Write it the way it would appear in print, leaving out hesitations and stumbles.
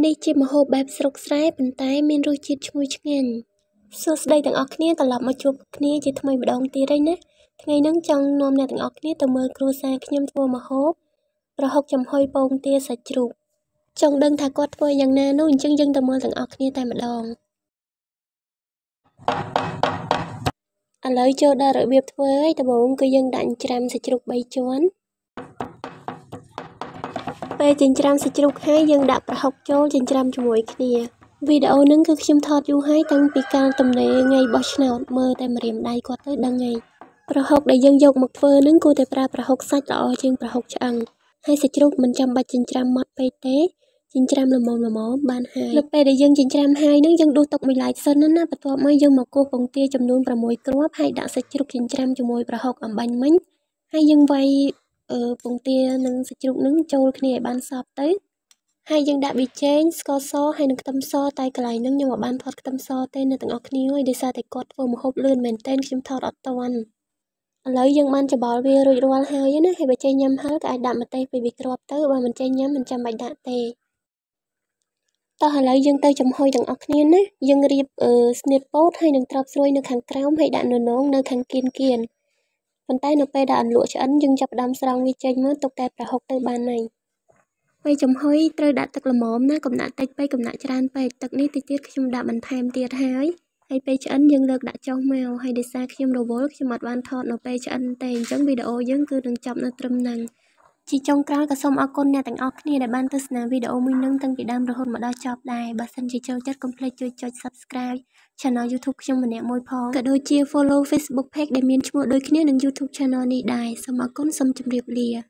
នេះជាម្ហូបបែបស្រុកស្រែប៉ុន្តែមានរសជាតិឈ្ងុយឆ្ងាញ់សួស្តីទាំងអស់គ្នាត្រឡប់មកជួបគ្នាជាថ្មីម្ដងទៀតហើយណាថ្ងៃនេះចង់នាំអ្នកទាំងអស់គ្នាទៅមើលគ្រួសារខ្ញុំធ្វើម្ហូបប្រហុកចំហុយពងទាសាច់ជ្រូកចង់ដឹងថាគាត់ធ្វើយ៉ាងណានោះអញ្ចឹងយើងទៅមើលទាំងអស់គ្នាតែម្ដងឥឡូវចូលដល់របៀបធ្វើហើយដំបូងគឺយើងដាក់ច្រាំសាច់ជ្រូក3ជាន់ពេលចិញ្ច្រាំសាច់ជ្រូកហើយយើងដាក់ប្រហុកចូលចិញ្ច្រាំជាមួយគ្នាវីដេអូហ្នឹងគឺខ្ញុំថតយូរហើយតាំងពីកាលទំនេរថ្ងៃបោះឆ្នោតមើលតែម្រាមដៃគាត់ទៅដឹងហើយប្រហុកដែលយើងយកមកធ្វើហ្នឹងគួរតែប្រើប្រហុកសាច់ល្អជាងប្រហុកឆ្អឹងហើយសាច់ជ្រូកមិនចាំបាច់ចិញ្ច្រាំម៉ត់ពេកទេចិញ្ច្រាំល្មមបានហើយនៅពេលដែលយើងចិញ្ច្រាំហើយហ្នឹងយើងដួសទុកមួយឡែកសិនណាបន្ទាប់មកយើងមកគោះពងទាចំនួន6គ្រាប់ហើយដាក់សាច់ជ្រូកចិញ្ច្រាំជាមួយប្រហុកអំបាញ់មិញហើយយើងវាយពងទានិងសាច់ជ្រូកហ្នឹងចូលគ្នាឲ្យបានសព្វទៅហើយយើងដាក់ប៊ីចេងស្ករសហើយនិងខ្ទឹមសតែកន្លែងហ្នឹងខ្ញុំមិនបានថតខ្ទឹមសទេអ្នកទាំងអស់គ្នាហើយដោយសារតែគាត់ធ្វើម្ហូបលឿនមែនទែនខ្ញុំថតអត់ទាន់ឥឡូវយើងបានច្បល់វារួចរាល់ហើយណាហើយបើចេះញ៉ាំហឹរក៏អាចដាក់ម្ទេសពីរគ្រាប់ទៅបើមិនចេះញ៉ាំមិនចាំបាច់ដាក់ទេតោះឥឡូវយើងទៅចំហុយទាំងអស់គ្នាណាយើងរៀបស្នៀតពោតហើយនឹងត្រប់ស្រួយនៅខាងក្រោមហើយដាក់ននងនៅខាងគៀនប៉ុន្តែនៅពេលដាក់អន្លក់ឆ្អិនយើងចាប់ផ្ដើមស្រង់វាចេញមកទុកតែប្រហុកទៅបានហើយពេលចំហុយត្រូវដាក់ទឹកល្មមណាកុំដាក់តិចពេកកុំដាក់ច្រើនពេកទឹកនេះតិចទៀតខ្ញុំដាក់បន្ថែមទៀតហើយពេលឆ្អិនយើងលើកដាក់ចុះមកហើយដោយសារខ្ញុំរវល់ខ្ញុំអត់បានថតនៅពេលឆ្អិនទេអញ្ចឹងវីដេអូយើងគឺនឹងចប់នៅត្រឹមហ្នឹងជាចុងក្រោយក៏សូមអរគុណអ្នកទាំងអស់គ្នាដែលបានទស្សនាវីដេអូមួយនេះតាំងពីដើមរហូតមកដល់ចប់ដែរបើសិនជាចូលចិត្តកុំភ្លេចជួយចុច Subscribe Channel YouTube ខ្ញុំម្នាក់មួយផងក៏ដូចជា Follow Facebook Page ដែលមានឈ្មោះដូចគ្នានឹង YouTube Channel នេះដែរសូមអរគុណសូមជម្រាបលា